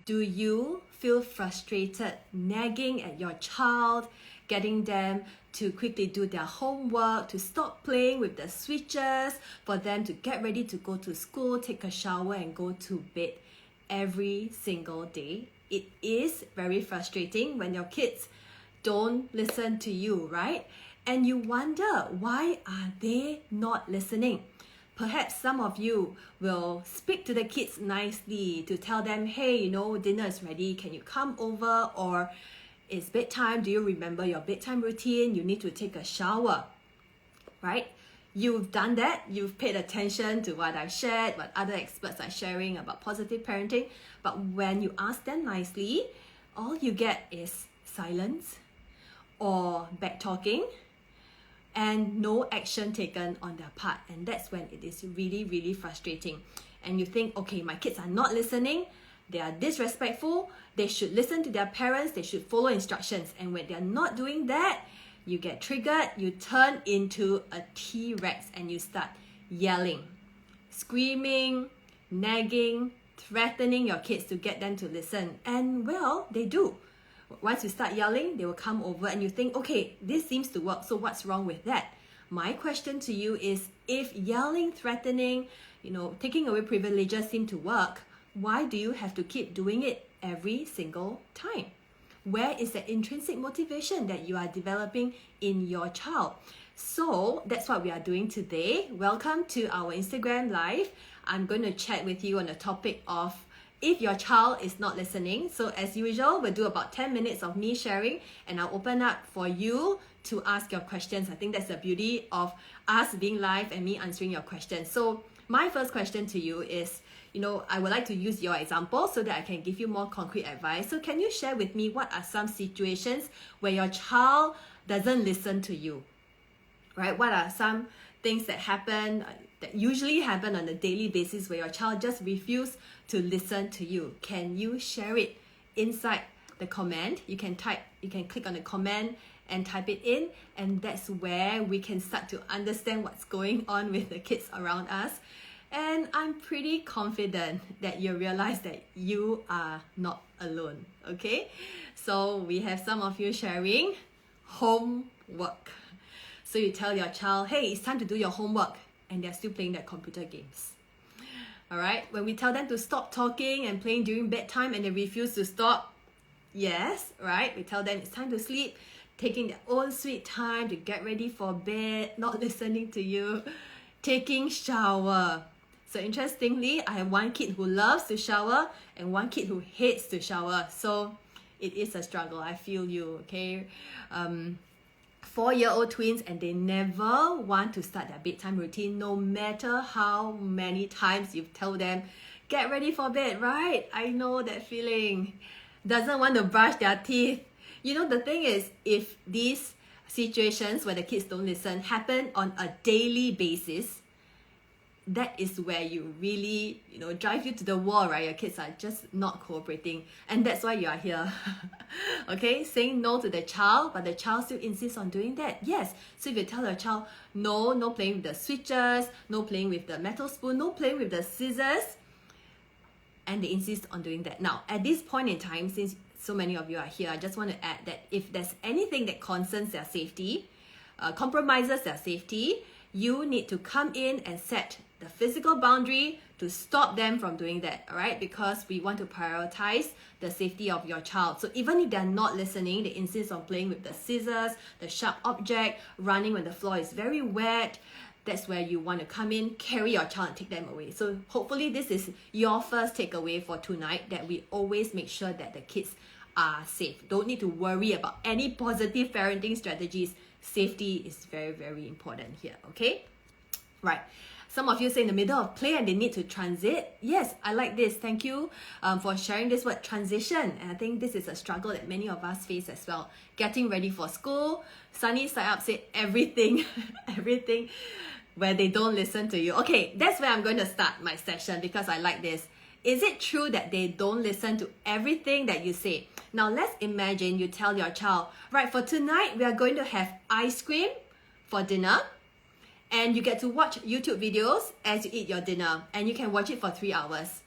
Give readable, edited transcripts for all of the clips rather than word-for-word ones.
Do you feel frustrated nagging at your child, getting them to quickly do their homework, to stop playing with the switches, for them to get ready to go to school, take a shower and go to bed every single day? It is very frustrating when your kids don't listen to you, right? And you wonder, why are they not listening? Perhaps some of you will speak to the kids nicely to tell them, hey, you know, dinner is ready, can you come over? Or it's bedtime, do you remember your bedtime routine? You need to take a shower, right? You've done that, you've paid attention to what I shared, what other experts are sharing about positive parenting. But when you ask them nicely, all you get is silence or back talking, and no action taken on their part. And that's when it is really, really frustrating. And you think, okay, my kids are not listening, they are disrespectful, they should listen to their parents, they should follow instructions. And when they're not doing that, you get triggered, you turn into a T-Rex and you start yelling, screaming, nagging, threatening your kids to get them to listen. And well, they do. Once you start yelling, they will come over and you think, okay, this seems to work, so what's wrong with that? My question to you is, if yelling, threatening, taking away privileges seem to work, why do you have to keep doing it every single time? Where is the intrinsic motivation that you are developing in your child? So that's what we are doing today. Welcome to our Instagram Live. I'm going to chat with you on the topic of if your child is not listening. So as usual, we'll do about 10 minutes of me sharing and I'll open up for you to ask your questions. I think that's the beauty of us being live and me answering your questions. So my first question to you is, I would like to use your example so that I can give you more concrete advice. So can you share with me what are some situations where your child doesn't listen to you, right? What are some things that happen, that usually happen on a daily basis where your child just refuses to listen to you? Can you share it inside the comment? You can click on the comment and type it in, and that's where we can start to understand what's going on with the kids around us. And I'm pretty confident that you realize that you are not alone, okay? So we have some of you sharing homework. So you tell your child, hey, it's time to do your homework, and they're still playing their computer games. All right, when we tell them to stop talking and playing during bedtime and they refuse to stop, yes, right? We tell them it's time to sleep, taking their own sweet time to get ready for bed, not listening to you, taking shower. So interestingly, I have one kid who loves to shower and one kid who hates to shower. So it is a struggle, I feel you, okay? 4-year-old twins, and they never want to start their bedtime routine no matter how many times you've told them, get ready for bed, right? I know that feeling. Doesn't want to brush their teeth. The thing is, if these situations where the kids don't listen happen on a daily basis, that is where you really, drive you to the wall, right? Your kids are just not cooperating. And that's why you are here. Okay? Saying no to the child, but the child still insists on doing that. Yes. So if you tell your child, no playing with the switches, no playing with the metal spoon, no playing with the scissors, and they insist on doing that. Now, at this point in time, since so many of you are here, I just want to add that if there's anything that concerns their safety, compromises their safety, you need to come in and set the physical boundary to stop them from doing that, all right? Because we want to prioritize the safety of your child. So even if they're not listening, they insist on playing with the scissors, the sharp object, running when the floor is very wet, that's where you want to come in, carry your child and take them away. So hopefully this is your first takeaway for tonight, that we always make sure that the kids are safe. Don't need to worry about any positive parenting strategies. Safety is very, very important here, okay? Right. Some of you say in the middle of play and they need to transit. Yes, I like this. Thank you for sharing this word, transition. And I think this is a struggle that many of us face as well. Getting ready for school. Sunny side up said everything, everything where they don't listen to you. Okay, that's where I'm going to start my session because I like this. Is it true that they don't listen to everything that you say? Now let's imagine you tell your child, right, for tonight we are going to have ice cream for dinner. And you get to watch YouTube videos as you eat your dinner, and you can watch it for 3 hours.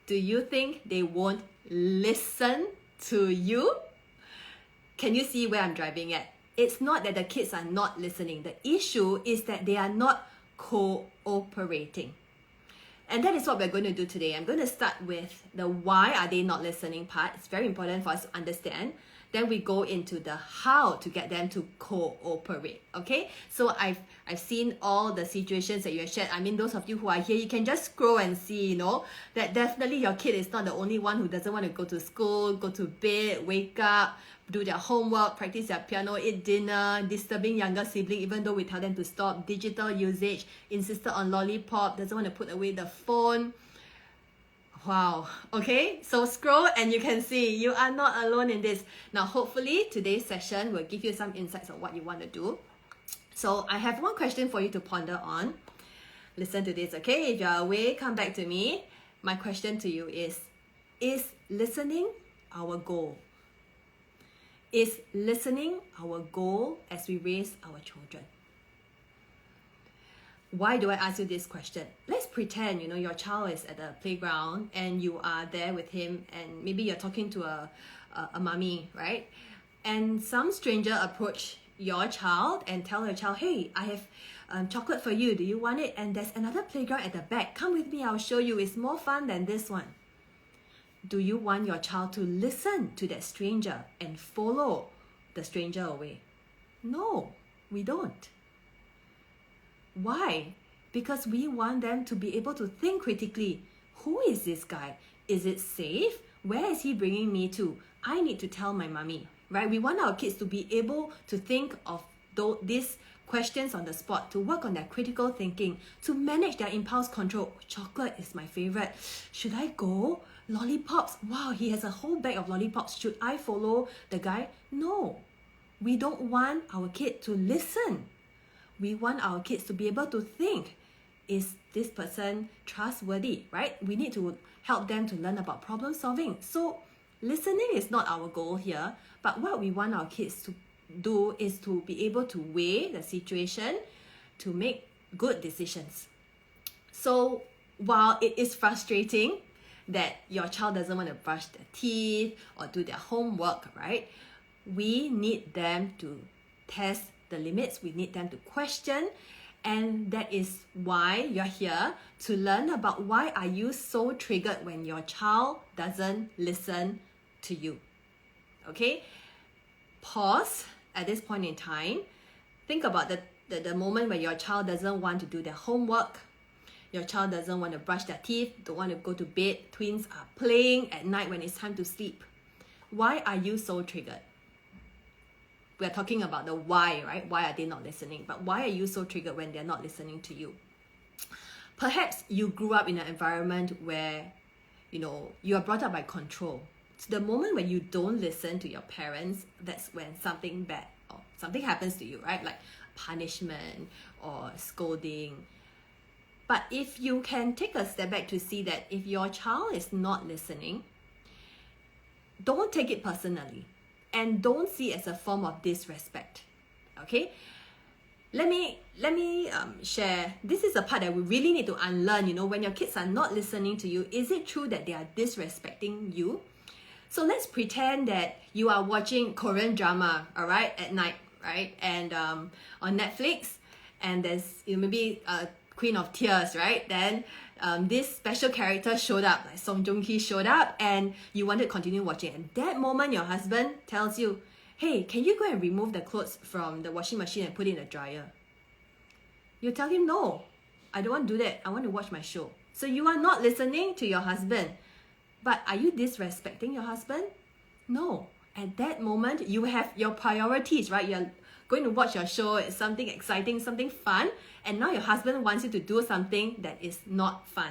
Do you think they won't listen to you? Can you see where I'm driving at? It's not that the kids are not listening. The issue is that they are not cooperating. And that is what we're going to do today. I'm going to start with the why are they not listening part. It's very important for us to understand. Then we go into the how to get them to cooperate. Okay? So I've seen all the situations that you have shared. I mean, those of you who are here, you can just scroll and see, that definitely your kid is not the only one who doesn't want to go to school, go to bed, wake up, do their homework, practice their piano, eat dinner, disturbing younger sibling even though we tell them to stop, digital usage, insisted on lollipop, doesn't want to put away the phone. Wow. Okay, so scroll and you can see you are not alone in this. Now, hopefully today's session will give you some insights on what you want to do. So I have one question for you to ponder on. Listen to this, okay? If you're away, come back to me. My question to you is listening our goal? Is listening our goal as we raise our children? Why do I ask you this question? Let's pretend, your child is at the playground and you are there with him and maybe you're talking to a mommy, right? And some stranger approach your child and tell your child, hey, I have chocolate for you. Do you want it? And there's another playground at the back. Come with me, I'll show you. It's more fun than this one. Do you want your child to listen to that stranger and follow the stranger away? No, we don't. Why? Because we want them to be able to think critically. Who is this guy? Is it safe? Where is he bringing me to? I need to tell my mommy, right? We want our kids to be able to think of these questions on the spot, to work on their critical thinking, to manage their impulse control. Chocolate is my favorite. Should I go? Lollipops. Wow, he has a whole bag of lollipops. Should I follow the guy? No. We don't want our kid to listen. We want our kids to be able to think. Is this person trustworthy, right? We need to help them to learn about problem solving. So listening is not our goal here, but what we want our kids to do is to be able to weigh the situation to make good decisions. So while it is frustrating that your child doesn't want to brush their teeth or do their homework, right? We need them to test the limits. We need them to question. And that is why you're here, to learn about why are you so triggered when your child doesn't listen to you. Okay? Pause at this point in time. Think about the moment when your child doesn't want to do their homework. Your child doesn't want to brush their teeth, don't want to go to bed. Twins are playing at night when it's time to sleep. Why are you so triggered? We're talking about the why, right? Why are they not listening? But why are you so triggered when they're not listening to you? Perhaps you grew up in an environment where, you are brought up by control. So the moment when you don't listen to your parents, that's when something bad or something happens to you, right? Like punishment or scolding. But if you can take a step back to see that if your child is not listening, don't take it personally. And don't see it as a form of disrespect. Okay? Let me share. This is the part that we really need to unlearn. When your kids are not listening to you, is it true that they are disrespecting you? So let's pretend that you are watching Korean drama, all right, at night, right? And on Netflix, and there's maybe Queen of Tears, right? Then this special character showed up, like Song Joong-ki showed up, and you wanted to continue watching. And that moment, your husband tells you, hey, can you go and remove the clothes from the washing machine and put it in the dryer? You tell him, no, I don't want to do that. I want to watch my show. So you are not listening to your husband. But are you disrespecting your husband? No. At that moment, you have your priorities, right? You're going to watch your show, it's something exciting, something fun, and now your husband wants you to do something that is not fun.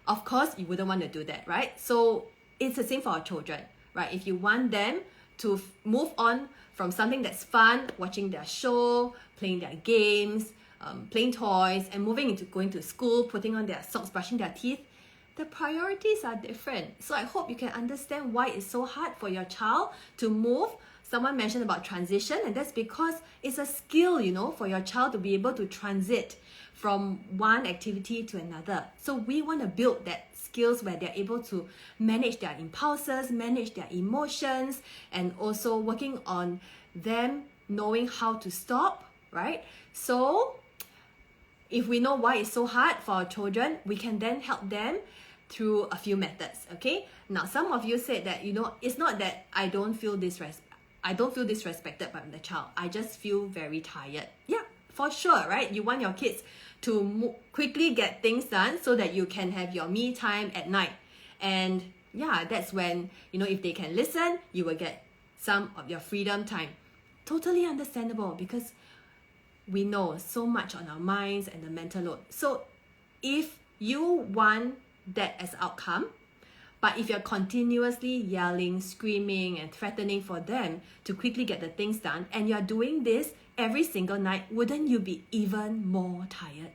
Of course, you wouldn't want to do that, right? So it's the same for our children, right? If you want them to move on from something that's fun, watching their show, playing their games, playing toys, and moving into going to school, putting on their socks, brushing their teeth, the priorities are different. So I hope you can understand why it's so hard for your child to move Someone mentioned about transition, and that's because it's a skill, for your child to be able to transit from one activity to another. So we want to build that skills where they're able to manage their impulses, manage their emotions, and also working on them knowing how to stop, right? So if we know why it's so hard for our children, we can then help them through a few methods, okay? Now, some of you said that, it's not that I don't feel disrespected by the child. I just feel very tired. Yeah, for sure, right? You want your kids to quickly get things done so that you can have your me time at night. And yeah, that's when, if they can listen, you will get some of your freedom time. Totally understandable, because we know so much on our minds and the mental load. So if you want that as outcome, but if you're continuously yelling, screaming, and threatening for them to quickly get the things done, and you're doing this every single night, wouldn't you be even more tired?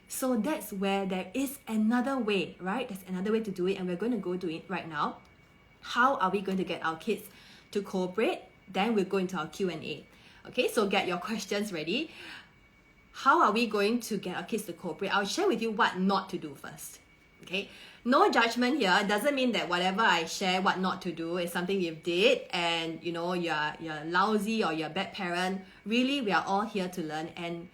So that's where there is another way, right? There's another way to do it, and we're going to go do it right now. How are we going to get our kids to cooperate? Then we'll go into our Q&A. Okay, so get your questions ready. How are we going to get our kids to cooperate? I'll share with you what not to do first. Okay, no judgment here. It doesn't mean that whatever I share what not to do is something you've did and you're lousy or you're a bad parent. Really, we are all here to learn, and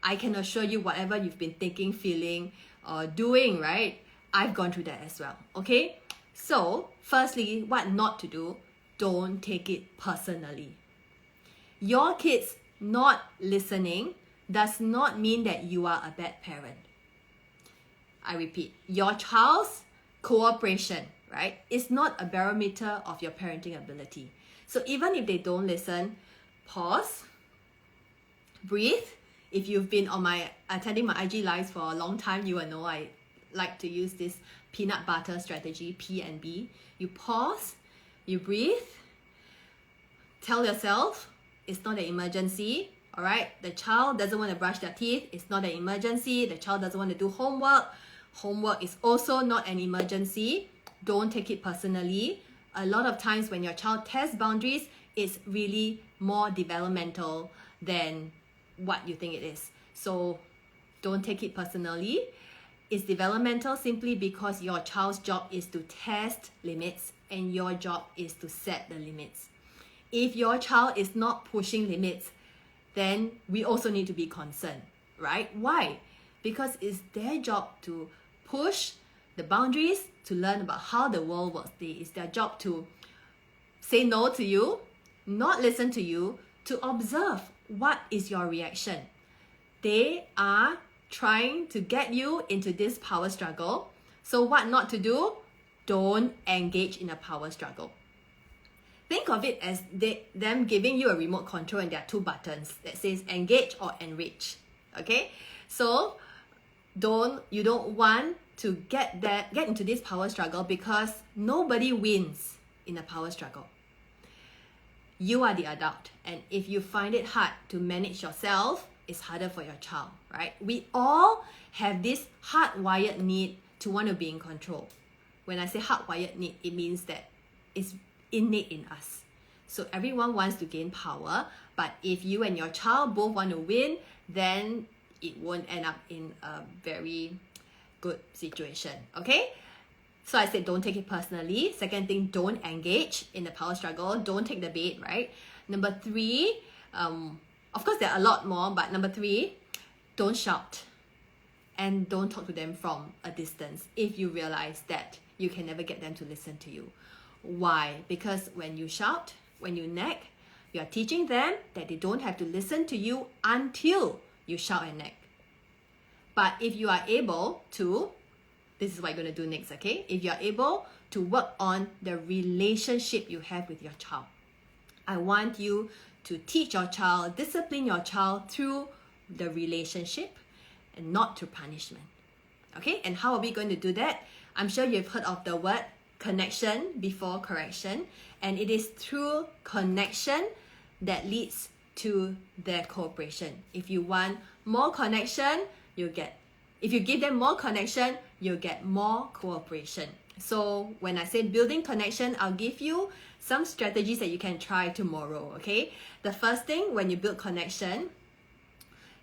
I can assure you whatever you've been thinking, feeling, or doing, right? I've gone through that as well. Okay, so firstly, what not to do. Don't take it personally. Your kids not listening does not mean that you are a bad parent. I repeat, your child's cooperation, right, is not a barometer of your parenting ability. So even if they don't listen, pause, breathe. If you've been attending my IG lives for a long time, you will know I like to use this peanut butter strategy, P&B. You pause, you breathe, tell yourself it's not an emergency. All right, the child doesn't want to brush their teeth. It's not an emergency. The child doesn't want to do homework. Homework is also not an emergency. Don't take it personally. A lot of times when your child tests boundaries, it's really more developmental than what you think it is. So don't take it personally. It's developmental simply because your child's job is to test limits and your job is to set the limits. If your child is not pushing limits, then we also need to be concerned, right? Why? Because it's their job to push the boundaries, to learn about how the world works. It's their job to say no to you, not listen to you, to observe what is your reaction. They are trying to get you into this power struggle. So what not to do? Don't engage in a power struggle. Think of it as them giving you a remote control and there are two buttons that says engage or enrich. Okay? So you don't want to get into this power struggle because nobody wins in a power struggle. You are the adult, and if you find it hard to manage yourself, it's harder for your child, right? We all have this hardwired need to want to be in control. When I say hardwired need, it means that it's innate in us. So everyone wants to gain power, but if you and your child both want to win, then it won't end up in a very good situation, okay? So I said don't take it personally. Second thing, don't engage in the power struggle. Don't take the bait, right? Number 3, of course there are a lot more, but number 3, don't shout and don't talk to them from a distance if you realize that you can never get them to listen to you. Why? Because when you shout, when you nag, you are teaching them that they don't have to listen to you until you shout and nag. But if you are able to, this is what you're going to do next, okay? If you're able to work on the relationship you have with your child, I want you to teach your child, discipline your child through the relationship and not through punishment. Okay? And how are we going to do that? I'm sure you've heard of the word connection before correction, and it is through connection that leads to their cooperation. If you want more connection, if you give them more connection, you'll get more cooperation. So when I say building connection, I'll give you some strategies that you can try tomorrow, okay? The first thing, when you build connection,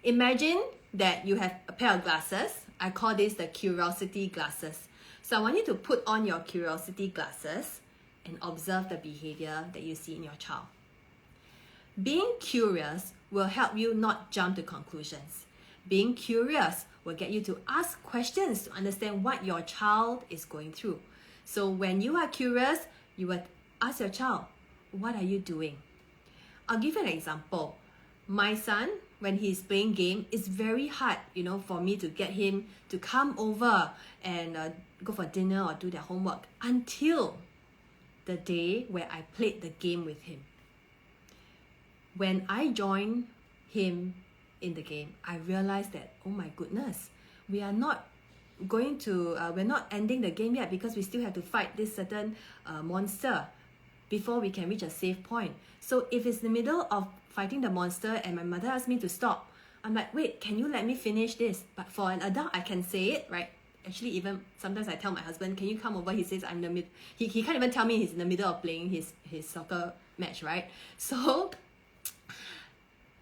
imagine that you have a pair of glasses. I call this the curiosity glasses. So I want you to put on your curiosity glasses and observe the behavior that you see in your child. Being curious will help you not jump to conclusions. Being curious will get you to ask questions to understand what your child is going through. So when you are curious, you will ask your child, what are you doing? I'll give you an example. My son, when he's playing game, it's very hard, for me to get him to come over and go for dinner or do their homework until the day where I played the game with him. When I joined him in the game, I realized that, oh my goodness, we're not ending the game yet because we still have to fight this certain monster before we can reach a safe point. So if it's the middle of fighting the monster and my mother asks me to stop, I'm like, wait, can you let me finish this? But for an adult, I can say it, right? Actually, even sometimes I tell my husband, can you come over? He says I'm in the mid. He can't even tell me he's in the middle of playing his soccer match, right? So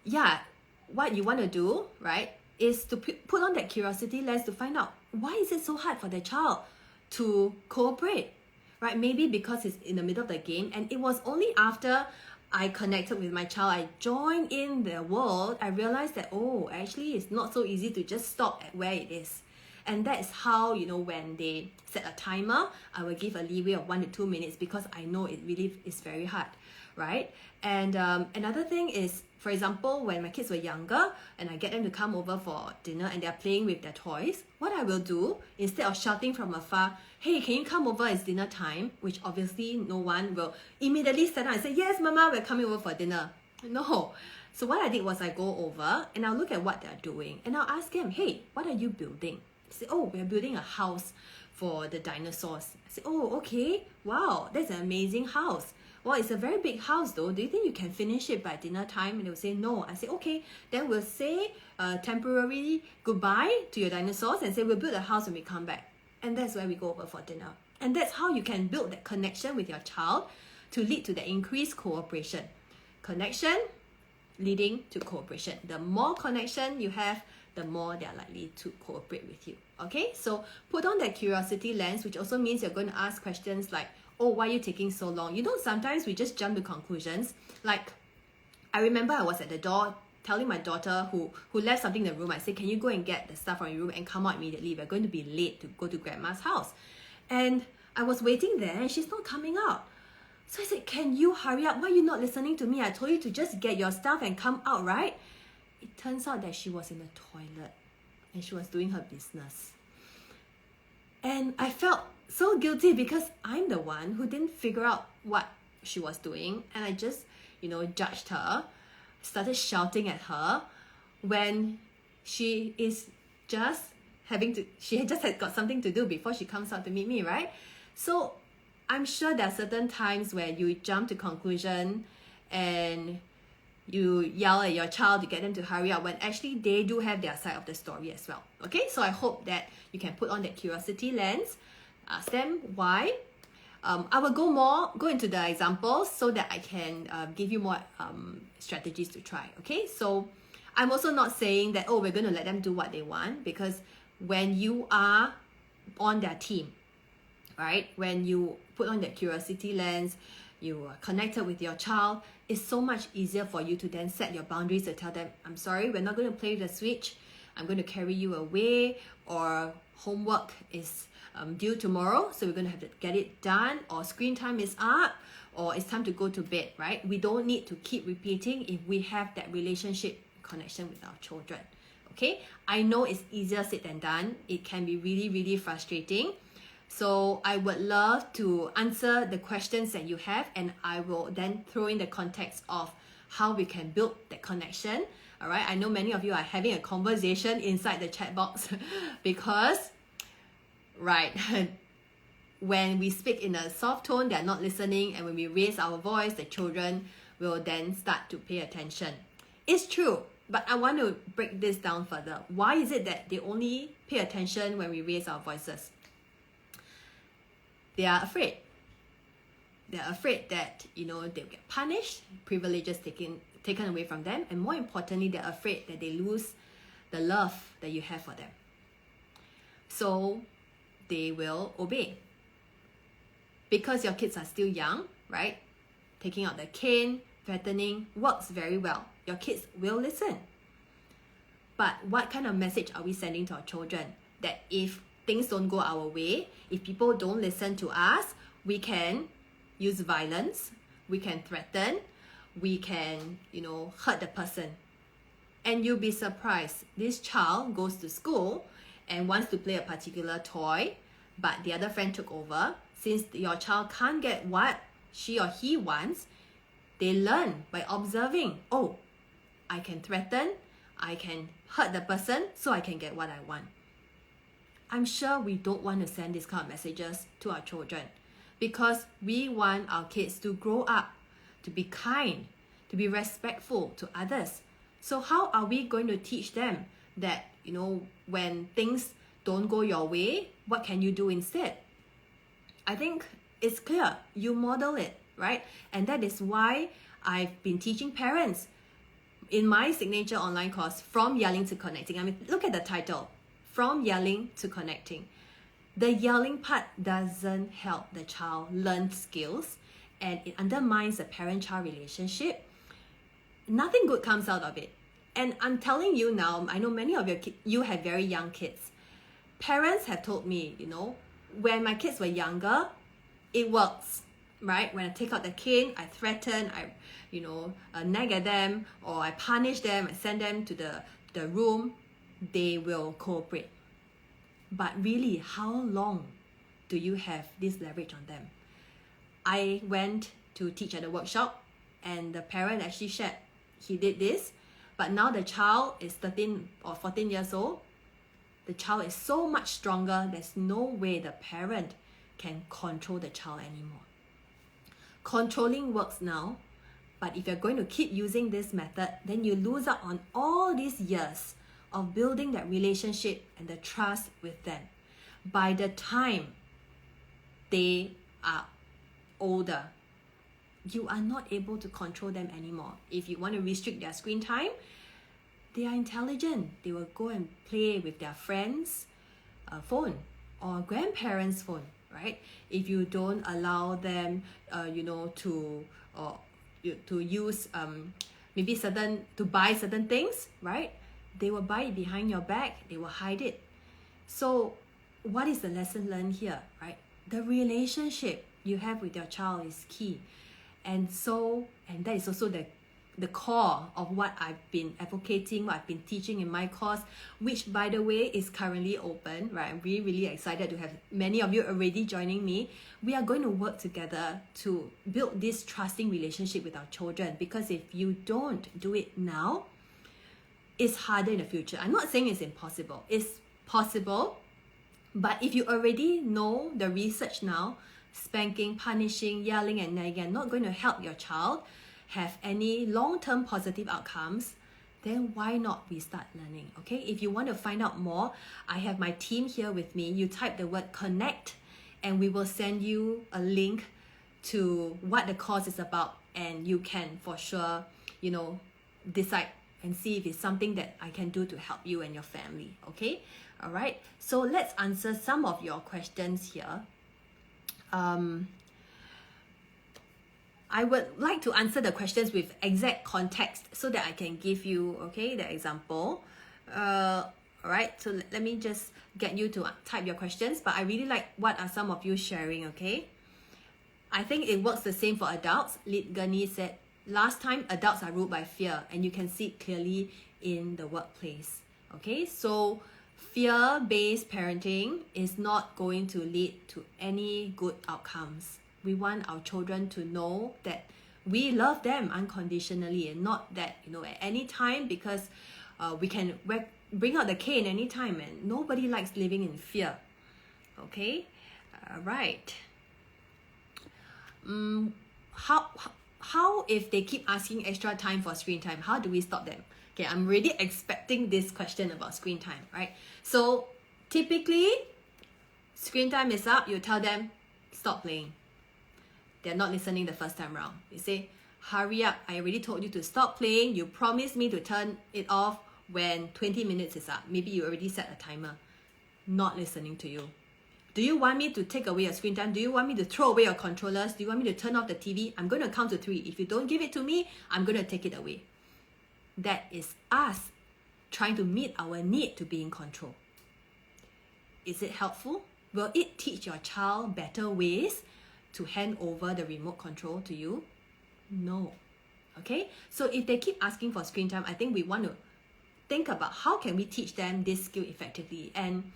yeah, what you want to do, right, is to put on that curiosity lens to find out why is it so hard for the child to cooperate, right? Maybe because it's in the middle of the game, and it was only after I connected with my child, I joined in the world, I realized that, oh, actually it's not so easy to just stop at where it is. And that's how, when they set a timer, I will give a leeway of 1 to 2 minutes because I know it really is very hard, right? And another thing is, for example, when my kids were younger and I get them to come over for dinner and they're playing with their toys, what I will do, instead of shouting from afar, hey, can you come over, it's dinner time, which obviously no one will immediately stand up and say, yes, mama, we're coming over for dinner. No. So what I did was I go over and I'll look at what they're doing and I'll ask them, hey, what are you building? Say, oh, we're building a house for the dinosaurs. I say, oh, okay, wow, that's an amazing house. Well, it's a very big house though. Do you think you can finish it by dinner time? And they'll say no. I say, okay, then we'll say temporary goodbye to your dinosaurs and say we'll build a house when we come back. And that's where we go over for dinner. And that's how you can build that connection with your child to lead to the increased cooperation. Connection leading to cooperation. The more connection you have, the more they are likely to cooperate with you. Okay, so put on that curiosity lens, which also means you're going to ask questions like, oh, why are you taking so long? Sometimes we just jump to conclusions. Like, I remember I was at the door telling my daughter who left something in the room, I said, can you go and get the stuff from your room and come out immediately? We're going to be late to go to grandma's house. And I was waiting there and she's not coming out. So I said, can you hurry up? Why are you not listening to me? I told you to just get your stuff and come out, right? It turns out that she was in the toilet and she was doing her business. And I felt so guilty because I'm the one who didn't figure out what she was doing. And I just, judged her, started shouting at her when she is just she had got something to do before she comes out to meet me, right? So I'm sure there are certain times where you jump to conclusion and you yell at your child to get them to hurry up when actually they do have their side of the story as well. Okay, so I hope that you can put on that curiosity lens, ask them why. I will go into the examples so that I can give you more strategies to try. Okay, so I'm also not saying that, oh, we're going to let them do what they want, because when you are on their team, right, when you put on that curiosity lens, you are connected with your child, it's so much easier for you to then set your boundaries to tell them, I'm sorry, we're not going to play with the Switch, I'm going to carry you away, or homework is due tomorrow, so we're going to have to get it done, or screen time is up, or it's time to go to bed, right? We don't need to keep repeating if we have that relationship connection with our children. Okay, I know it's easier said than done. It can be really, really frustrating. So I would love to answer the questions that you have, and I will then throw in the context of how we can build that connection. All right, I know many of you are having a conversation inside the chat box because, right, when we speak in a soft tone, they're not listening, and when we raise our voice, the children will then start to pay attention. It's true, but I want to break this down further. Why is it that they only pay attention when we raise our voices? They are afraid. They're afraid that, they'll get punished, privileges taken away from them, and more importantly, they're afraid that they lose the love that you have for them. So they will obey. Because your kids are still young, right? Taking out the cane, threatening works very well. Your kids will listen. But what kind of message are we sending to our children? That if things don't go our way, if people don't listen to us, we can use violence, we can threaten, we can, hurt the person. And you'll be surprised. This child goes to school and wants to play a particular toy, but the other friend took over. Since your child can't get what she or he wants, they learn by observing. Oh, I can threaten, I can hurt the person so I can get what I want. I'm sure we don't want to send these kind of messages to our children because we want our kids to grow up, to be kind, to be respectful to others. So how are we going to teach them that, when things don't go your way, what can you do instead? I think it's clear. You model it, right? And that is why I've been teaching parents in my signature online course, From Yelling to Connecting. I mean, look at the title, From Yelling to Connecting. The yelling part doesn't help the child learn skills, and it undermines the parent-child relationship. Nothing good comes out of it. And I'm telling you now, I know many of you have very young kids. Parents have told me, when my kids were younger, it works, right? When I take out the cane, I threaten, I nag at them, or I punish them, I send them to the room, they will cooperate. But really, how long do you have this leverage on them? I went to teach at a workshop, and the parent actually shared he did this, but now the child is 13 or 14 years old. The child is so much stronger, there's no way the parent can control the child anymore. Controlling works now, but if you're going to keep using this method, then you lose out on all these years of building that relationship and the trust with them. By the time they are older, you are not able to control them anymore. If you want to restrict their screen time, they are intelligent. They will go and play with their friends' phone or grandparents' phone, right? If you don't allow them, to use maybe to buy certain things, right? They will buy it behind your back. They will hide it. So, what is the lesson learned here, right? The relationship you have with your child is key, and that is also the core of what I've been advocating, what I've been teaching in my course, which by the way is currently open, right? I'm really, really excited to have many of you already joining me. We are going to work together to build this trusting relationship with our children, because if you don't do it now, it's harder in the future. I'm not saying it's impossible. It's possible, but if you already know the research now, spanking, punishing, yelling and nagging are not going to help your child have any long-term positive outcomes, then why not we start learning, okay? If you want to find out more, I have my team here with me. You type the word connect and we will send you a link to what the course is about, and you can for sure, decide and see if it's something that I can do to help you and your family, okay? All right, so let's answer some of your questions here. I would like to answer the questions with exact context so that I can give you, okay, the example. All right, so let me just get you to type your questions, but I really like what are some of you sharing, okay? I think it works the same for adults. Lid Gani said, last time adults are ruled by fear, and you can see it clearly in the workplace, okay? So fear-based parenting is not going to lead to any good outcomes. We want our children to know that we love them unconditionally, and not that, at any time, because we can bring out the cane anytime, and nobody likes living in fear. Okay? All right. How if they keep asking extra time for screen time, how do we stop them? Okay, I'm really expecting this question about screen time, right? So typically, screen time is up, you tell them stop playing. They're not listening the first time round. You say, hurry up, I already told you to stop playing. You promised me to turn it off when 20 minutes is up. Maybe you already set a timer. Not listening to you. Do you want me to take away your screen time? Do you want me to throw away your controllers? Do you want me to turn off the TV? I'm going to count to 3. If you don't give it to me, I'm going to take it away. That is us trying to meet our need to be in control. Is it helpful? Will it teach your child better ways to hand over the remote control to you? No. Okay? So if they keep asking for screen time, I think we want to think about how can we teach them this skill effectively. And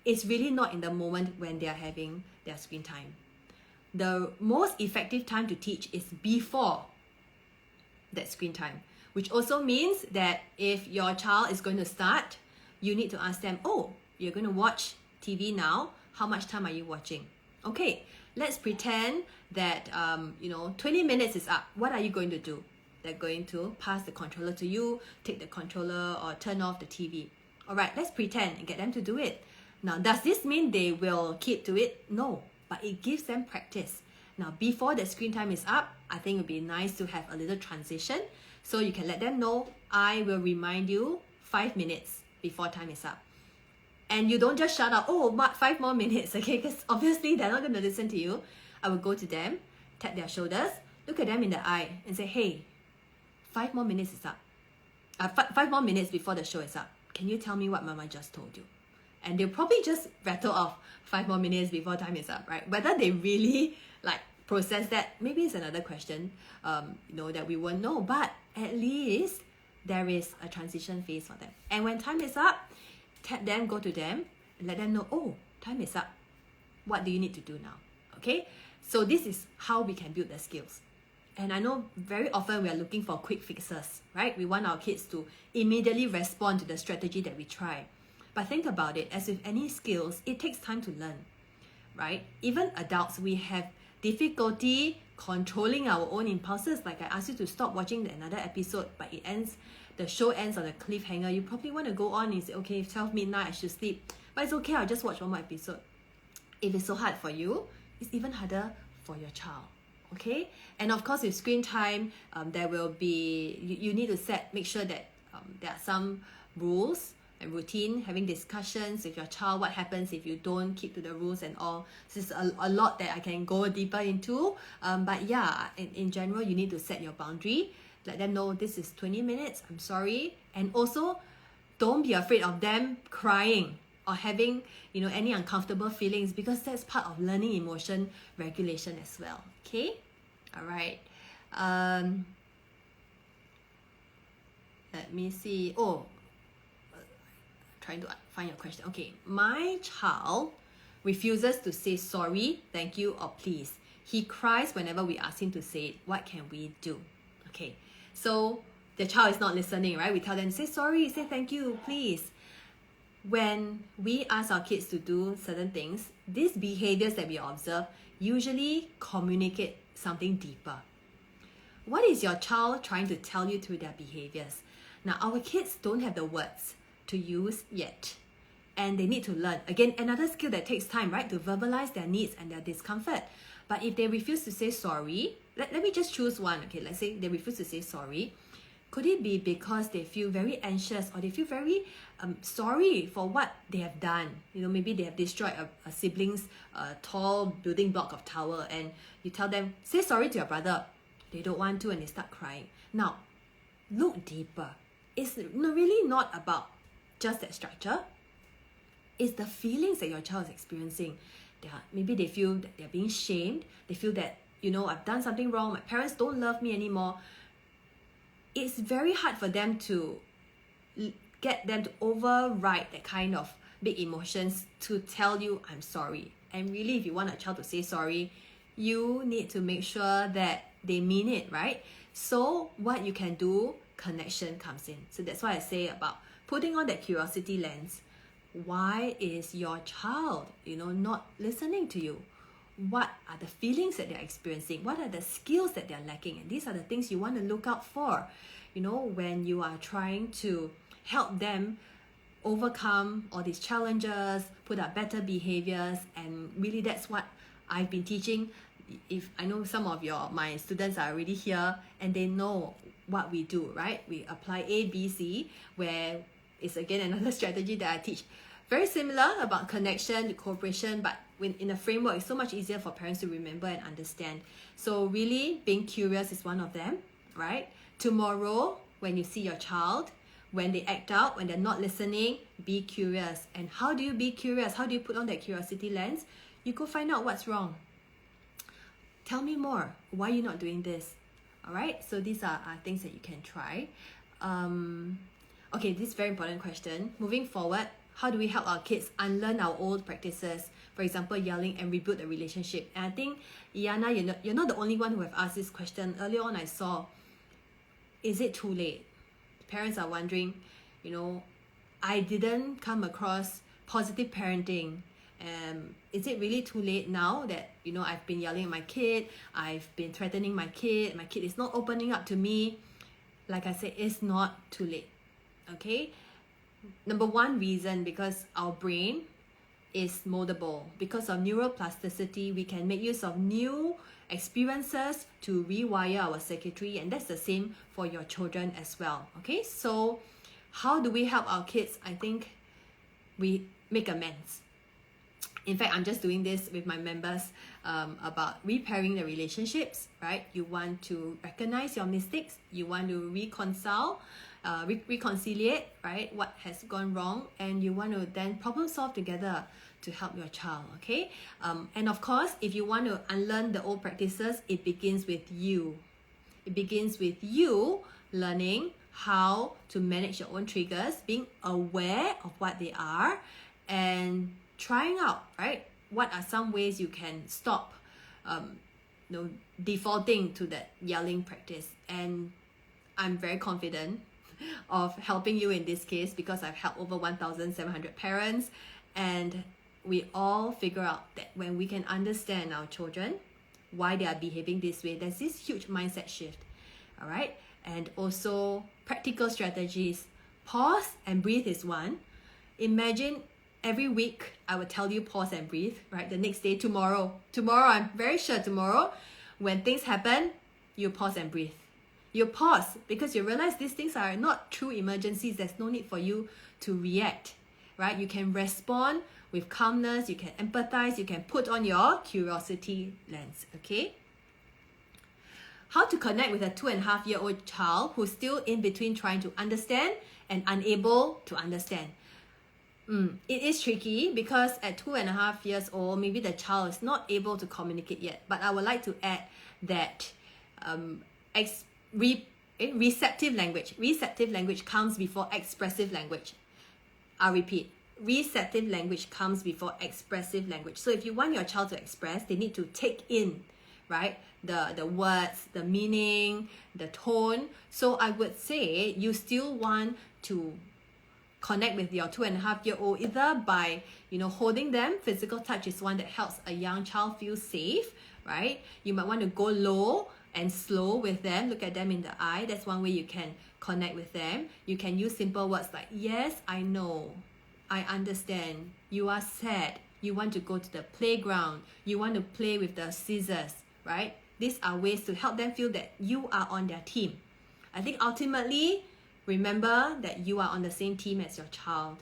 it's really not in the moment when they are having their screen time. The most effective time to teach is before that screen time, which also means that if your child is going to start, you need to ask them, oh, you're going to watch TV now. How much time are you watching? Okay, let's pretend that 20 minutes is up. What are you going to do? They're going to pass the controller to you, take the controller, or turn off the TV. All right, let's pretend and get them to do it. Now, does this mean they will keep to it? No, but it gives them practice. Now, before the screen time is up, I think it would be nice to have a little transition. So you can let them know, I will remind you 5 minutes before time is up. And you don't just shout out, oh, 5 more minutes, okay? Because obviously they're not going to listen to you. I will go to them, tap their shoulders, look at them in the eye and say, hey, 5 more minutes is up. 5 more minutes before the show is up. Can you tell me what Mama just told you? And they'll probably just rattle off 5 more minutes before time is up, right? Whether they really process that, maybe it's another question, that we won't know. But at least there is a transition phase for them. And when time is up, tap them, go to them, and let them know, oh, time is up. What do you need to do now? Okay? So this is how we can build the skills. And I know very often we are looking for quick fixes, right? We want our kids to immediately respond to the strategy that we try. But think about it, as with any skills, it takes time to learn, right? Even adults, we have difficulty controlling our own impulses. Like I asked you to stop watching another episode, but the show ends on a cliffhanger. You probably want to go on and say, okay, 12 midnight, I should sleep. But it's okay, I'll just watch one more episode. If it's so hard for you, it's even harder for your child. Okay? And of course, with screen time, there will be, you need to make sure that there are some rules and routine, having discussions with your child, what happens if you don't keep to the rules and all. This is a lot that I can go deeper into. But yeah, in general, you need to set your boundary. Let them know this is 20 minutes, I'm sorry. And also, don't be afraid of them crying or having any uncomfortable feelings, because that's part of learning emotion regulation as well. Okay? All right. Let me see. Trying to find your question. Okay, my child refuses to say sorry, thank you, or please. He cries whenever we ask him to say it. What can we do? Okay, so the child is not listening, right? We tell them, say sorry, say thank you, please. When we ask our kids to do certain things, these behaviors that we observe usually communicate something deeper. What is your child trying to tell you through their behaviors? Now, our kids don't have the words to use yet, and they need to learn. Again, another skill that takes time, right? To verbalize their needs and their discomfort. But if they refuse to say sorry, let me just choose one. Okay, let's say they refuse to say sorry. Could it be because they feel very anxious, or they feel very sorry for what they have done? Maybe they have destroyed a sibling's tall building block of tower, and you tell them, say sorry to your brother. They don't want to, and they start crying. Now, look deeper. It's really not about just that structure. It's the feelings that your child is experiencing. Maybe they feel that they're being shamed. They feel that, I've done something wrong. My parents don't love me anymore. It's very hard for them to get them to override that kind of big emotions to tell you, I'm sorry. And really, if you want a child to say sorry, you need to make sure that they mean it, right? So what you can do, connection comes in. So that's why I say about putting on that curiosity lens. Why is your child, not listening to you? What are the feelings that they're experiencing? What are the skills that they're lacking? And these are the things you want to look out for, when you are trying to help them overcome all these challenges, put up better behaviors. And really, that's what I've been teaching. If I know some of my students are already here and they know what we do, right? We apply A, B, C, where it's again another strategy that I teach. Very similar about connection, cooperation, but in a framework, it's so much easier for parents to remember and understand. So really, being curious is one of them, right? Tomorrow, when you see your child, when they act out, when they're not listening, be curious. And how do you be curious? How do you put on that curiosity lens? You go find out what's wrong. Tell me more. Why are you not doing this? All right, so these are things that you can try. Okay, this is a very important question. Moving forward, how do we help our kids unlearn our old practices? For example, yelling and reboot the relationship. And I think, Iana, you're not the only one who have asked this question. Earlier on, I saw, is it too late? Parents are wondering, I didn't come across positive parenting. Is it really too late now that, I've been yelling at my kid, I've been threatening my kid is not opening up to me? Like I said, it's not too late, okay? Number one reason, because our brain is moldable. Because of neuroplasticity, we can make use of new experiences to rewire our circuitry, and that's the same for your children as well, okay? So how do we help our kids? I think we make amends. In fact, I'm just doing this with my members about repairing the relationships, right? You want to recognize your mistakes. You want to reconcile, reconciliate, right? What has gone wrong, and you want to then problem solve together to help your child, okay? And of course, if you want to unlearn the old practices, it begins with you. It begins with you learning how to manage your own triggers, being aware of what they are, and trying out, right? What are some ways you can stop defaulting to that yelling practice? And I'm very confident of helping you in this case, because I've helped over 1,700 parents, and we all figure out that when we can understand our children, why they are behaving this way, there's this huge mindset shift, all right? And also practical strategies. Pause and breathe is one. Imagine every week I would tell you pause and breathe, right? The next day, tomorrow, I'm very sure tomorrow, when things happen, you pause and breathe. You pause because you realize these things are not true emergencies. There's no need for you to react, right? You can respond with calmness, you can empathize, you can put on your curiosity lens, okay? How to connect with a 2.5-year-old child who's still in between trying to understand and unable to understand. It is tricky because at 2.5 years old, maybe the child is not able to communicate yet. But I would like to add that receptive language comes before expressive language. I'll repeat. Receptive language comes before expressive language. So if you want your child to express, they need to take in, right, the words, the meaning, the tone. So I would say you still want to connect with your 2.5-year-old either by holding them. Physical touch is one that helps a young child feel safe, right? You might want to go low and slow with them, look at them in the eye. That's one way you can connect with them. You can use simple words like, yes, I know, I understand, you are sad, you want to go to the playground, you want to play with the scissors, right? These are ways to help them feel that you are on their team. I think ultimately, remember that you are on the same team as your child.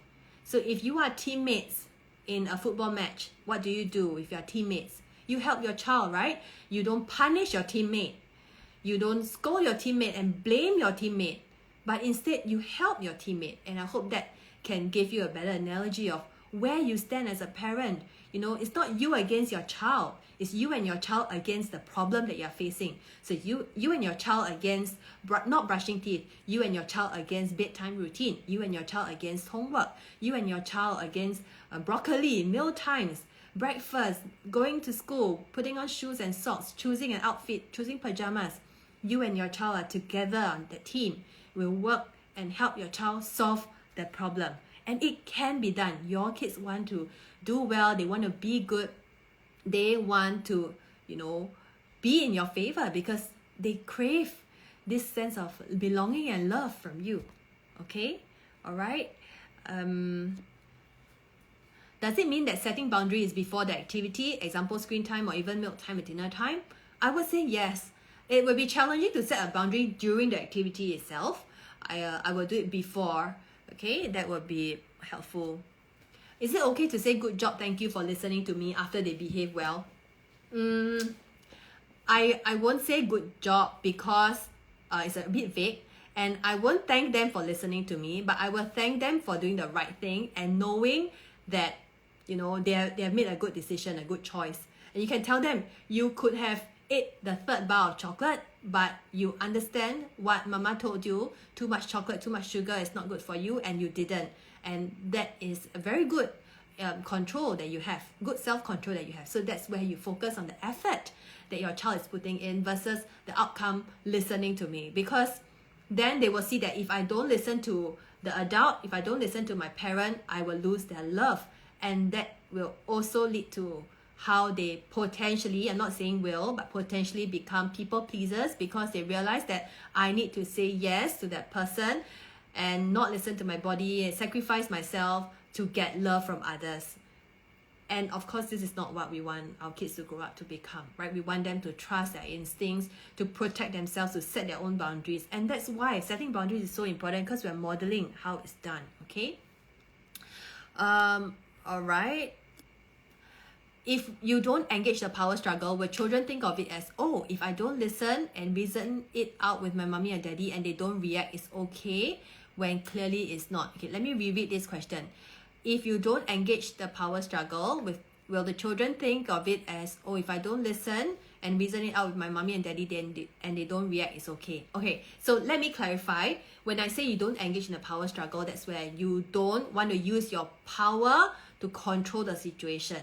So if you are teammates in a football match, what do you do with your teammates? You help your child, right? You don't punish your teammate. You don't scold your teammate and blame your teammate, but instead you help your teammate. And I hope that can give you a better analogy of where you stand as a parent. It's not you against your child. It's you and your child against the problem that you're facing. So you and your child against not brushing teeth. You and your child against bedtime routine. You and your child against homework. You and your child against broccoli, meal times, breakfast, going to school, putting on shoes and socks, choosing an outfit, choosing pajamas. You and your child are together on the team. Will work and help your child solve the problem. And it can be done. Your kids want to do well. They want to be good. They want to, be in your favor because they crave this sense of belonging and love from you. Okay? All right? Does it mean that setting boundaries before the activity, example screen time or even milk time at dinner time? I would say yes. It will be challenging to set a boundary during the activity itself. I will do it before. Okay, that would be helpful. Is it okay to say good job, thank you for listening to me after they behave well? I won't say good job because it's a bit vague, and I won't thank them for listening to me, but I will thank them for doing the right thing and knowing that they have made a good decision, a good choice. And you can tell them you could have ate the third bar of chocolate, but you understand what mama told you, too much chocolate, too much sugar is not good for you, and you didn't. And that is a very good control that you have, good self-control that you have. So that's where you focus on the effort that your child is putting in versus the outcome, listening to me. Because then they will see that if I don't listen to the adult, if I don't listen to my parent, I will lose their love. And that will also lead to how they potentially, I'm not saying will, but potentially become people pleasers because they realize that I need to say yes to that person and not listen to my body and sacrifice myself to get love from others. And of course, this is not what we want our kids to grow up to become, right? We want them to trust their instincts, to protect themselves, to set their own boundaries. And that's why setting boundaries is so important, because we're modeling how it's done, okay? All right. If you don't engage the power struggle, will children think of it as, oh, if I don't listen and reason it out with my mommy and daddy and they don't react, it's okay, when clearly it's not. Okay, let me reread this question. If you don't engage the power struggle, will the children think of it as, oh, if I don't listen and reason it out with my mommy and daddy and they don't react, it's okay? Okay, so let me clarify. When I say you don't engage in the power struggle, that's where you don't want to use your power to control the situation.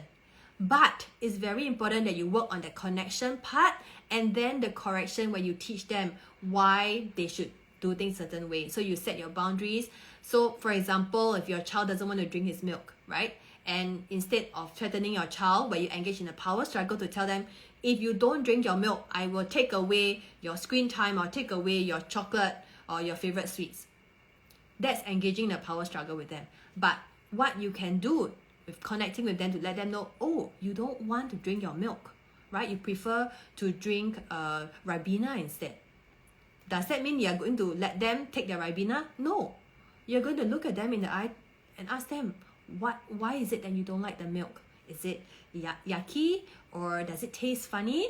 But it's very important that you work on the connection part and then the correction where you teach them why they should do things certain way. So you set your boundaries. So for example, if your child doesn't want to drink his milk, right? And instead of threatening your child, where you engage in a power struggle to tell them, if you don't drink your milk, I will take away your screen time or take away your chocolate or your favorite sweets. That's engaging the power struggle with them. But what you can do with connecting with them to let them know, oh, you don't want to drink your milk, right? You prefer to drink Ribena instead. Does that mean you're going to let them take their Ribena? No. You're going to look at them in the eye and ask them, why is it that you don't like the milk? Is it yucky or does it taste funny?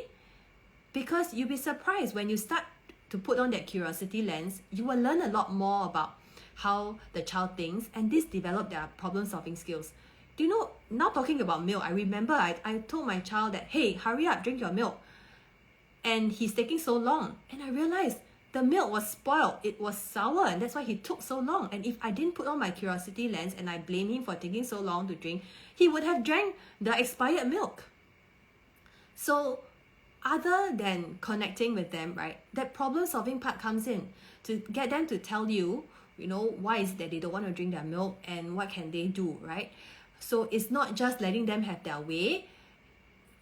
Because you'll be surprised when you start to put on that curiosity lens, you will learn a lot more about how the child thinks, and this develop their problem-solving skills. Do you know, now talking about milk, I remember I told my child that, hey, hurry up, drink your milk. And he's taking so long. And I realized the milk was spoiled. It was sour, and that's why he took so long. And if I didn't put on my curiosity lens and I blame him for taking so long to drink, he would have drank the expired milk. So other than connecting with them, right, that problem-solving part comes in to get them to tell you, why is it that they don't want to drink their milk and what can they do, right? So it's not just letting them have their way.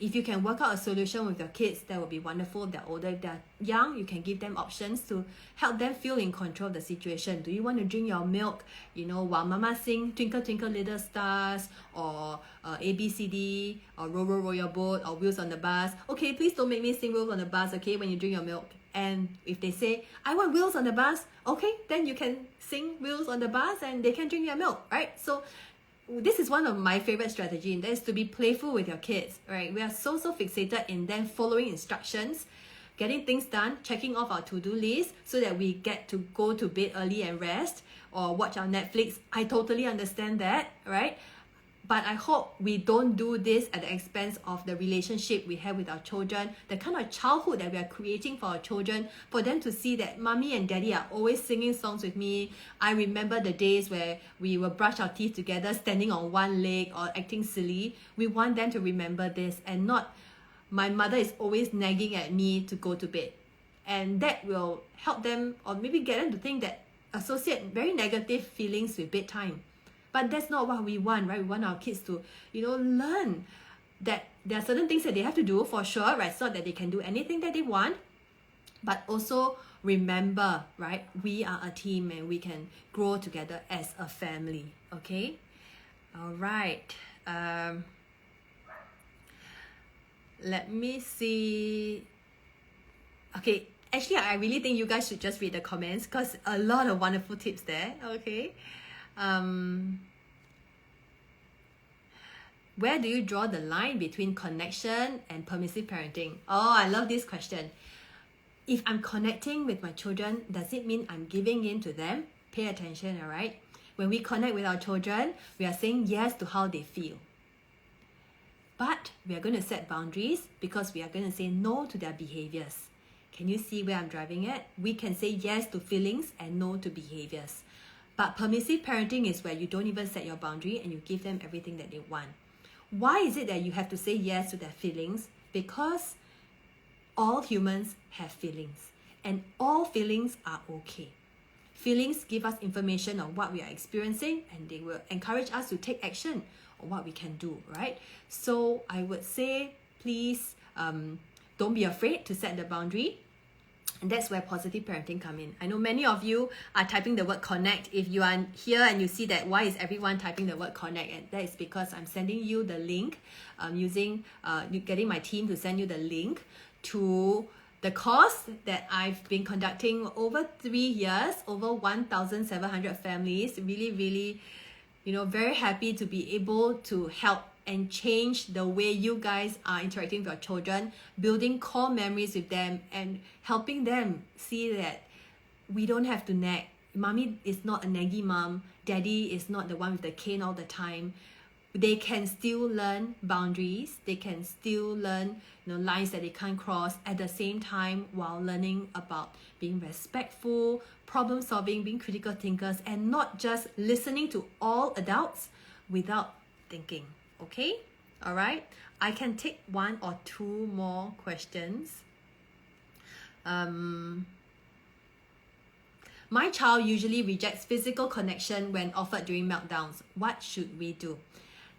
If you can work out a solution with your kids, that would be wonderful. If they're older, if they're young, you can give them options to help them feel in control of the situation. Do you want to drink your milk, while mama sing Twinkle Twinkle Little Stars or ABCD or Row Row Row Your Boat or Wheels on the Bus? Okay, please don't make me sing Wheels on the Bus, okay, when you drink your milk. And if they say, I want Wheels on the Bus, okay, then you can sing Wheels on the Bus and they can drink your milk, right? So this is one of my favorite strategies, and that is to be playful with your kids, right? We are so fixated in them following instructions, getting things done, checking off our to-do list so that we get to go to bed early and rest or watch our Netflix. I totally understand that, right? But I hope we don't do this at the expense of the relationship we have with our children, the kind of childhood that we are creating for our children, for them to see that mommy and daddy are always singing songs with me. I remember the days where we will brush our teeth together, standing on one leg or acting silly. We want them to remember this and not, my mother is always nagging at me to go to bed. And that will help them, or maybe get them to think that, associate very negative feelings with bedtime. But that's not what we want, right? We want our kids to, learn that there are certain things that they have to do for sure, right? It's not that they can do anything that they want, but also remember, right? We are a team and we can grow together as a family, okay? All right. Let me see. Okay, actually, I really think you guys should just read the comments because a lot of wonderful tips there. Okay. Where do you draw the line between connection and permissive parenting? Oh, I love this question. If I'm connecting with my children, does it mean I'm giving in to them? Pay attention, all right? When we connect with our children, we are saying yes to how they feel. But we are going to set boundaries because we are going to say no to their behaviors. Can you see where I'm driving at? We can say yes to feelings and no to behaviors. But permissive parenting is where you don't even set your boundary and you give them everything that they want. Why is it that you have to say yes to their feelings? Because all humans have feelings and all feelings are okay. Feelings give us information on what we are experiencing and they will encourage us to take action on what we can do, right? So I would say, please don't be afraid to set the boundary. And that's where positive parenting come in. I know many of you are typing the word connect. If you are here and you see that, why is everyone typing the word connect? And that is because I'm sending you the link, getting my team to send you the link to the course that I've been conducting over 3 years, over 1,700 families. Really, very happy to be able to help and change the way you guys are interacting with your children, building core memories with them and helping them see that we don't have to nag. Mommy is not a naggy mom. Daddy is not the one with the cane all the time. They can still learn boundaries. They can still learn lines that they can't cross at the same time while learning about being respectful, problem solving, being critical thinkers, and not just listening to all adults without thinking. Okay? All right? I can take 1 or 2 more questions. My child usually rejects physical connection when offered during meltdowns. What should we do?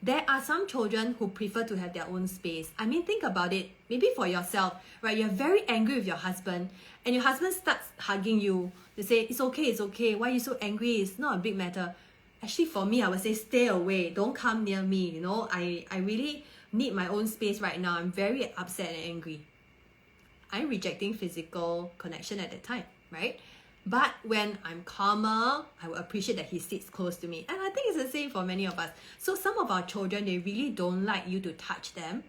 There are some children who prefer to have their own space. I mean, think about it. Maybe for yourself, right? You're very angry with your husband and your husband starts hugging you. They say, it's okay. Why are you so angry? It's not a big matter. Actually, for me, I would say stay away. Don't come near me. I really need my own space right now. I'm very upset and angry. I'm rejecting physical connection at that time, right? But when I'm calmer, I will appreciate that he sits close to me. And I think it's the same for many of us. So some of our children, they really don't like you to touch them,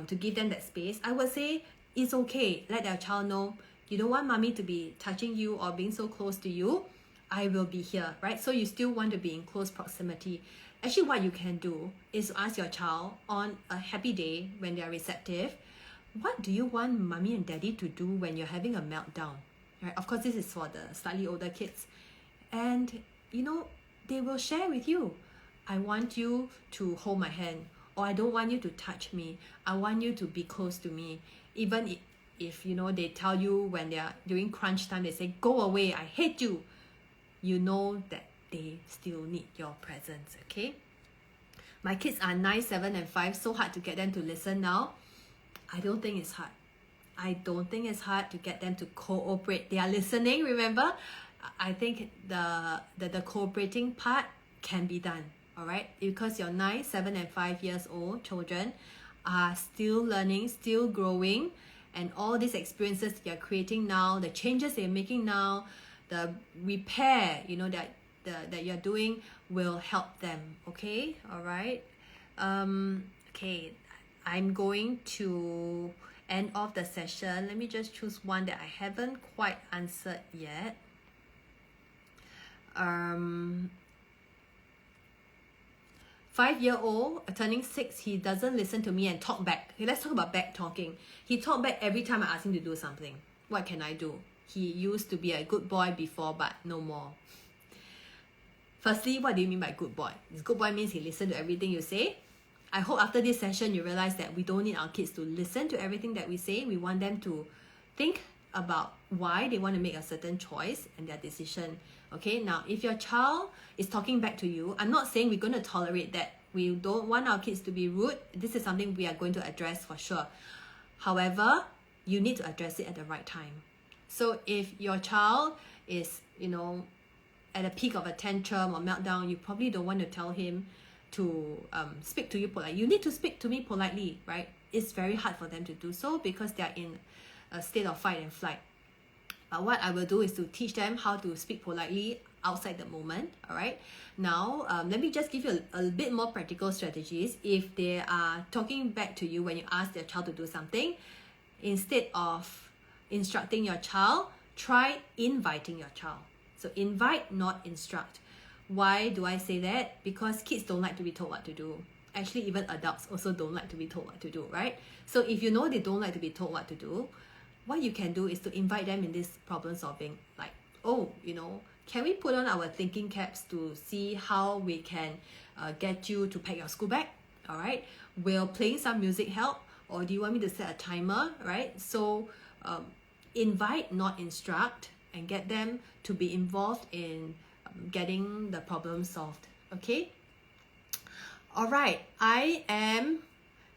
to give them that space. I would say it's okay. Let their child know, you don't want mommy to be touching you or being so close to you. I will be here, right? So you still want to be in close proximity. Actually, what you can do is to ask your child on a happy day when they are receptive, what do you want mommy and daddy to do when you're having a meltdown? Right? Of course, this is for the slightly older kids. And, they will share with you. I want you to hold my hand, or I don't want you to touch me. I want you to be close to me. Even if they tell you when they are during crunch time, they say, go away, I hate you. You know that they still need your presence, okay? My kids are 9, 7, and 5. So hard to get them to listen now. I don't think it's hard. I don't think it's hard to get them to cooperate. They are listening, remember? I think the cooperating part can be done, all right? Because your 9, 7, and 5 years old children are still learning, still growing, and all these experiences you're creating now, the changes they're making now, the repair, that you're doing will help them, okay? All right? Okay, I'm going to end off the session. Let me just choose one that I haven't quite answered yet. 5-year-old, turning 6, he doesn't listen to me and talk back. Okay, let's talk about back talking. He talked back every time I asked him to do something. What can I do? He used to be a good boy before, but no more. Firstly, what do you mean by good boy? This good boy means he listens to everything you say. I hope after this session you realize that we don't need our kids to listen to everything that we say. We want them to think about why they want to make a certain choice and their decision. Okay, now if your child is talking back to you, I'm not saying we're going to tolerate that. We don't want our kids to be rude. This is something we are going to address for sure. However, you need to address it at the right time. So if your child is, at a peak of a tantrum or meltdown, you probably don't want to tell him, to speak to you politely. You need to speak to me politely, right? It's very hard for them to do so because they're in a state of fight and flight. But what I will do is to teach them how to speak politely outside the moment, all right? Now, let me just give you a bit more practical strategies. If they are talking back to you when you ask their child to do something, instead of instructing your child, try inviting your child. So invite, not instruct. Why do I say that? Because kids don't like to be told what to do. Actually, even adults also don't like to be told what to do, right? So if you know they don't like to be told what to do, what you can do is to invite them in this problem solving. Like, oh, can we put on our thinking caps to see how we can get you to pack your school bag? All right. Will playing some music help? Or do you want me to set a timer, right? So invite, not instruct, and get them to be involved in getting the problem solved, okay? All right, I am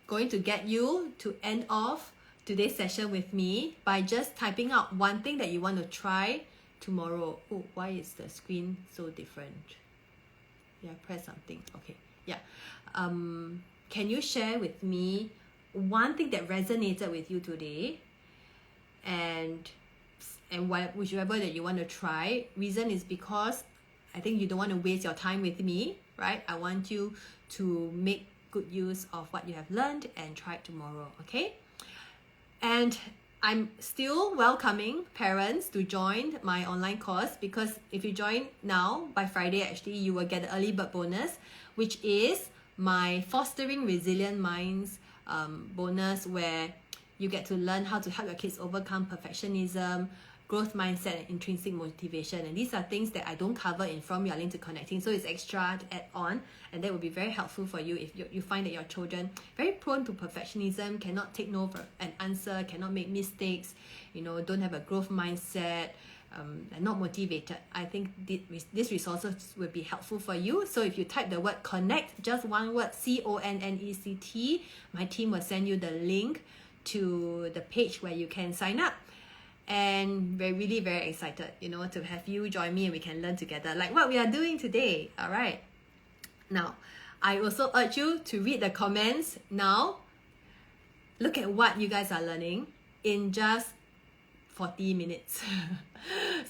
going to get you to end off today's session with me by just typing out one thing that you want to try tomorrow. Oh, why is the screen so different? Yeah, press something. Okay, yeah. Can you share with me one thing that resonated with you today, and whichever that you want to try? Reason is because I think you don't want to waste your time with me, right? I want you to make good use of what you have learned and try it tomorrow, okay? And I'm still welcoming parents to join my online course, because if you join now, by Friday actually, you will get the early bird bonus, which is my Fostering Resilient Minds bonus, where you get to learn how to help your kids overcome perfectionism, growth mindset, and intrinsic motivation. And these are things that I don't cover in From Your Link to Connecting, so it's extra to add on, and that will be very helpful for you if you find that your children very prone to perfectionism, cannot take no for an answer, cannot make mistakes, don't have a growth mindset, and not motivated. I think these resources will be helpful for you. So if you type the word connect, just one word, CONNECT, my team will send you the link to the page where you can sign up. And we're really very excited, to have you join me and we can learn together like what we are doing today. All right. Now, I also urge you to read the comments now. Look at what you guys are learning in just 40 minutes.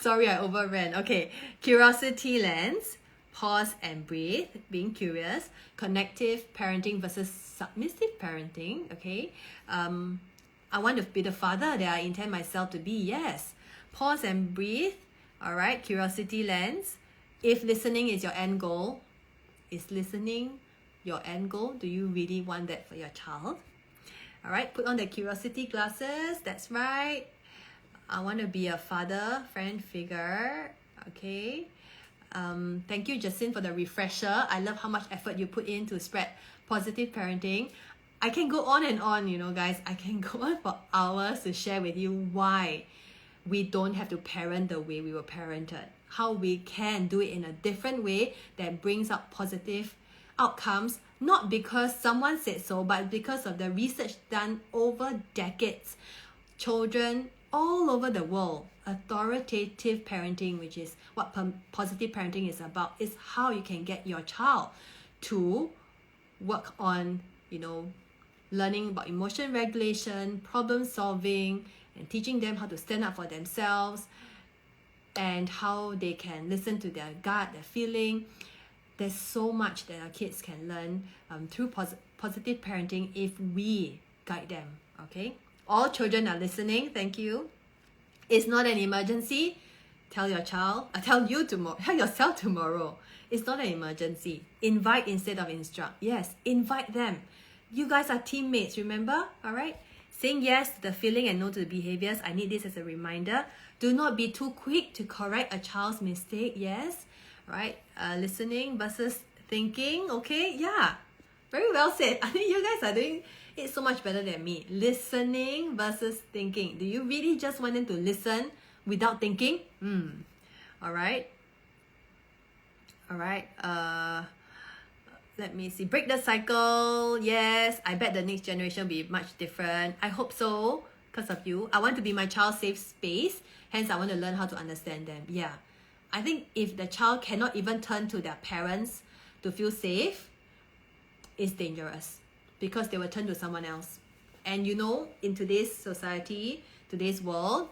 Sorry, I overran. Okay. Curiosity lens, pause and breathe, being curious, connective parenting versus submissive parenting. Okay. I want to be the father that I intend myself to be. Yes. Pause and breathe. All right. Curiosity lens. If listening is your end goal, is listening your end goal? Do you really want that for your child? All right. Put on the curiosity glasses. That's right. I want to be a father, friend figure. Okay. Thank you, Jacinth, for the refresher. I love how much effort you put in to spread positive parenting. I can go on and on, guys. I can go on for hours to share with you why we don't have to parent the way we were parented. How we can do it in a different way that brings up positive outcomes, not because someone said so, but because of the research done over decades. Children all over the world, authoritative parenting, which is what positive parenting is about, is how you can get your child to work on, learning about emotion regulation, problem solving, and teaching them how to stand up for themselves and how they can listen to their gut, their feeling. There's so much that our kids can learn through positive parenting if we guide them, okay? All children are listening. Thank you. It's not an emergency. Tell yourself tomorrow. It's not an emergency. Invite instead of instruct. Yes, invite them. You guys are teammates, remember? All right? Saying yes to the feeling and no to the behaviors. I need this as a reminder. Do not be too quick to correct a child's mistake. Yes, right? Listening versus thinking. Okay, yeah. Very well said. I think you guys are doing it so much better than me. Listening versus thinking. Do you really just want them to listen without thinking? All right. All right. Let me see. Break the cycle. Yes. I bet the next generation will be much different. I hope so because of you. I want to be my child's safe space. Hence, I want to learn how to understand them. Yeah. I think if the child cannot even turn to their parents to feel safe, is dangerous because they will turn to someone else. And you know, in today's society, today's world,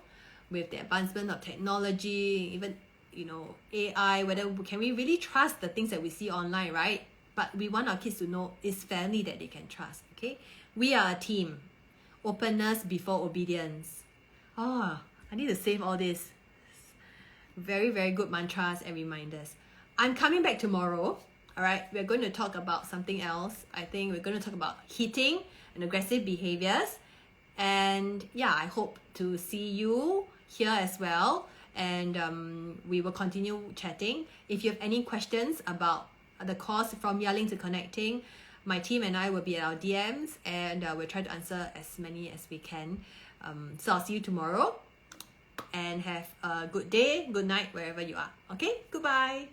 with the advancement of technology, even, you know, AI, whether can we really trust the things that we see online, right? But we want our kids to know it's family that they can trust, okay? We are a team. Openness before obedience. Oh, I need to save all this. Very, very good mantras and reminders. I'm coming back tomorrow. All right, we're going to talk about something else. I think we're going to talk about hitting and aggressive behaviors. And yeah, I hope to see you here as well. And we will continue chatting. If you have any questions about the course from yelling to connecting, my team and I will be at our DMs, and we'll try to answer as many as we can. So I'll see you tomorrow, and have a good day, good night, wherever you are. Okay, goodbye.